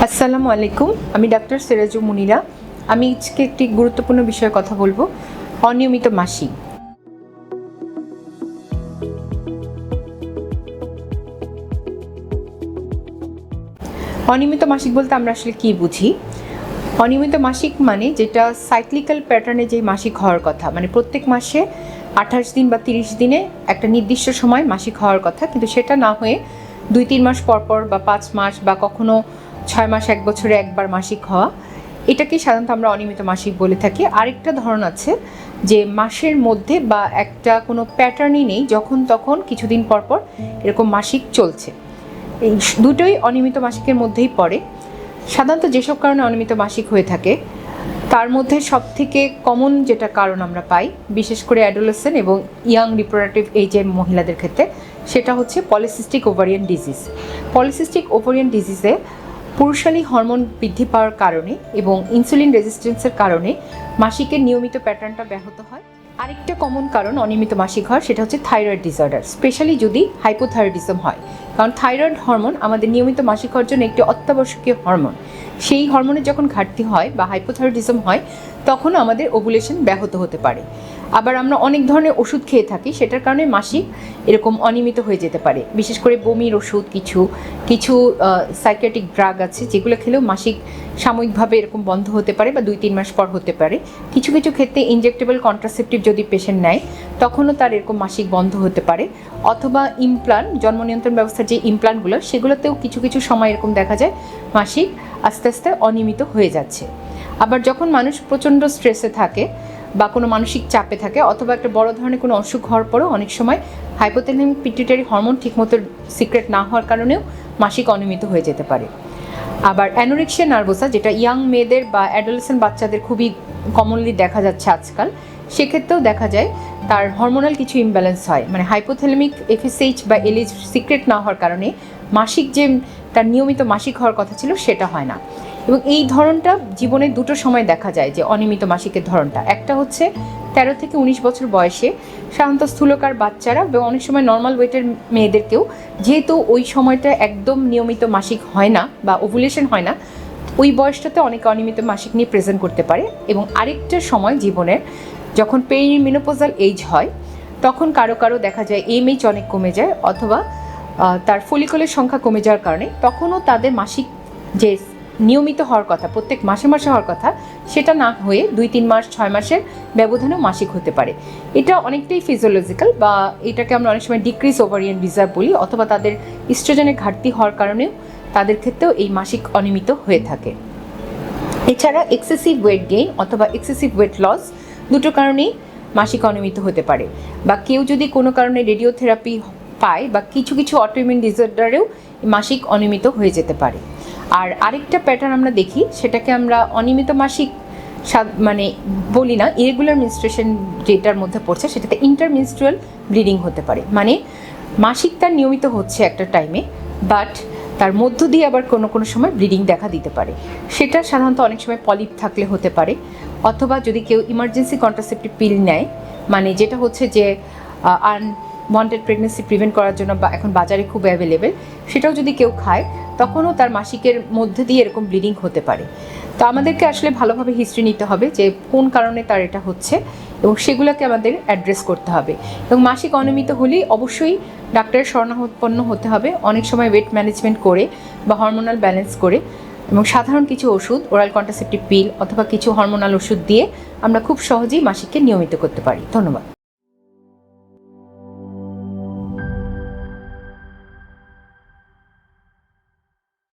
আসসালামু আলাইকুম, আমি ডাক্তার সিরাজু মুনিরা। আমি আজকে একটি গুরুত্বপূর্ণ বিষয়ে কথা বলবো, অনিয়মিত মাসিক। অনিয়মিত মাসিক বলতে আমরা আসলে কি বুঝি? অনিয়মিত মাসিক মানে যেটা সাইক্লিক্যাল প্যাটার্নে যে মাসিক হওয়ার কথা, মানে প্রত্যেক মাসে 28 দিন বা 30 দিনে একটা নির্দিষ্ট সময় মাসিক হওয়ার কথা, কিন্তু সেটা না হয়ে 2-3 মাস পরপর বা 5 মাস বা কখনো 6 মাস 1 বছরে একবার মাসিক হওয়া, এটাকে সাধারণত আমরা অনিয়মিত মাসিক বলে থাকি। আরেকটা ধরন আছে যে মাসের মধ্যে বা একটা কোনো প্যাটার্নই নেই, যখন তখন কিছুদিন পরপর এরকম মাসিক চলছে। এই দুটোই অনিয়মিত মাসিকের মধ্যেই পড়ে। সাধারণত যেসব কারণে অনিয়মিত মাসিক হয়ে থাকে তার মধ্যে সবথেকে কমন যেটা কারণ আমরা পাই, বিশেষ করে অ্যাডোলেসেন্ট এবং ইয়াং রিপ্রোডাক্টিভ এজের মহিলাদের ক্ষেত্রে, সেটা হচ্ছে polycystic ovarian disease. Polycystic ovarian ডিজিজে পুরুষালী হরমোন বৃদ্ধি পাওয়ার কারণে এবং ইনসুলিন রেজিস্ট্যান্সের কারণে মাসিকের নিয়মিত প্যাটার্নটা ব্যাহত হয়। আরেকটা কমন কারণ অনিয়মিত মাসিক হওয়ার, সেটা হচ্ছে থাইরয়েড ডিসঅর্ডার, স্পেশালি যদি হাইপোথাইরয়েডিজম হয়। কারণ থাইরয়েড হরমোন আমাদের নিয়মিত মাসিক হওয়ার জন্য একটি অত্যাবশ্যকীয় হরমোন। সেই হরমোনের যখন ঘাটতি হয় বা হাইপোথাইরয়েডিজম হয়, তখন আমাদের ওভুলেশন ব্যাহত হতে পারে। আবার আমরা অনেক ধরনের ওষুধ খেয়ে থাকি, সেটার কারণে মাসিক এরকম অনিয়মিত হয়ে যেতে পারে। বিশেষ করে বমির ওষুধ, কিছু সাইকিয়াট্রিক ড্রাগ আছে যেগুলো খেলেও মাসিক সাময়িকভাবে এরকম বন্ধ হতে পারে বা 2-3 মাস পর হতে পারে। কিছু ক্ষেত্রে ইনজেক্টেবল কন্ট্রাসেপটিভ যদি পেশেন্ট নেয়, তখনও তার এরকম মাসিক বন্ধ হতে পারে। অথবা ইমপ্লান্ট, জন্ম নিয়ন্ত্রণ ব্যবস্থার যে ইমপ্লান্টগুলো, সেগুলোতেও কিছু সময় এরকম দেখা যায় মাসিক আস্তে আস্তে অনিয়মিত হয়ে যাচ্ছে। আবার যখন মানুষ প্রচণ্ড স্ট্রেসে থাকে বা কোনো মানসিক চাপে থাকে, অথবা একটা বড় ধরনের কোনো অসুখ হওয়ার পরেও অনেক সময় হাইপোথ্যালামিক পিটুইটারি হরমোন ঠিকমতো সিক্রেট না হওয়ার কারণেও মাসিক অনিয়মিত হয়ে যেতে পারে। আবার অ্যানোরেক্সিয়া নার্ভোসা, যেটা ইয়াং মেয়েদের বা অ্যাডোলেসেন্ট বাচ্চাদের খুবই কমনলি দেখা যাচ্ছে আজকাল, সেক্ষেত্রেও দেখা যায় তার হরমোনাল কিছু ইমব্যালেন্স হয়, মানে হাইপোথ্যালামিক এফএসএইচ বা এলএইচ সিক্রেট না হওয়ার কারণে মাসিক যে তার নিয়মিত মাসিক হওয়ার কথা ছিল সেটা হয় না। এবং এই ধরনটা জীবনে দুটো সময় দেখা যায়, যে অনিয়মিত মাসিকের ধরনটা। একটা হচ্ছে 13 থেকে 19 বছর বয়সে সাধারণত স্থূলকার বাচ্চারা এবং অনেক সময় নর্মাল ওয়েটের মেয়েদেরকেও, যেহেতু ওই সময়টা একদম নিয়মিত মাসিক হয় না বা ওভুলেশন হয় না, ওই বয়সটাতে অনেক অনিয়মিত মাসিক নিয়ে প্রেজেন্ট করতে পারে। এবং আরেকটা সময় জীবনের, যখন পেরিমেনোপজাল এজ হয়, তখন কারো দেখা যায় এমএইচ অনেক কমে যায়, অথবা তার ফলিকলের সংখ্যা কমে যাওয়ার কারণে তখনও তাদের মাসিক যে নিয়মিত হওয়ার কথা, প্রত্যেক মাসে হওয়ার কথা, সেটা না হয়ে 2-3 মাস 6 মাসের ব্যবধানেও মাসিক হতে পারে। এটা অনেকটাই ফিজিওলজিক্যাল, বা এটাকে আমরা অনেক সময় ডিক্রিজ ওভারিয়ান রিজার্ভ বলি, অথবা তাদের ইস্ট্রোজেনের ঘাটতি হওয়ার কারণেও তাদের ক্ষেত্রেও এই মাসিক অনিয়মিত হয়ে থাকে। এছাড়া এক্সেসিভ ওয়েট গেইন অথবা এক্সেসিভ ওয়েট লস, দুটো কারণেই মাসিক অনিয়মিত হতে পারে। বা কেউ যদি কোনো কারণে রেডিওথেরাপি পায়, বা কিছু অটোইমিউন ডিসঅর্ডারেও মাসিক অনিয়মিত হয়ে যেতে পারে। আর আরেকটা প্যাটার্ন আমরা দেখি, সেটাকে আমরা অনিয়মিত মাসিক মানে বলি না, ইরেগুলার মেনস্ট্রুয়েশন যেটার মধ্যে পড়ছে, সেটাতে ইন্টারমেনস্ট্রুয়াল ব্লিডিং হতে পারে। মানে মাসিক তার নিয়মিত হচ্ছে একটা টাইমে, বাট তার মধ্য দিয়ে আবার কোনো সময় ব্লিডিং দেখা দিতে পারে। সেটা সাধারণত অনেক সময় পলিপ থাকলে হতে পারে, অথবা যদি কেউ ইমার্জেন্সি কন্ট্রাসেপটিভ পিল নেয়, মানে যেটা হচ্ছে যে আনওয়ান্টেড প্রেগনেন্সি প্রিভেন্ট করার জন্য বা এখন বাজারে খুব অ্যাভেলেবেল, সেটাও যদি কেউ খায়, তখনও তার মাসিকের মধ্যে দিয়ে এরকম ব্লিডিং হতে পারে। তো আমাদেরকে আসলে ভালোভাবে হিস্ট্রি নিতে হবে যে কোন কারণে তার এটা হচ্ছে, এবং সেগুলোকে আমাদের অ্যাড্রেস করতে হবে। এবং মাসিক অনিয়মিত হলেই অবশ্যই ডাক্তারের শরণাপন্ন হতে হবে, অনেক সময় ওয়েট ম্যানেজমেন্ট করে বা হরমোনাল ব্যালেন্স করে, এবং সাধারণ কিছু ওষুধ, ওরাল কন্ট্রাসেপটিভ পিল অথবা কিছু হরমোনাল ওষুধ দিয়ে আমরা খুব সহজেই মাসিককে নিয়মিত করতে পারি। ধন্যবাদ।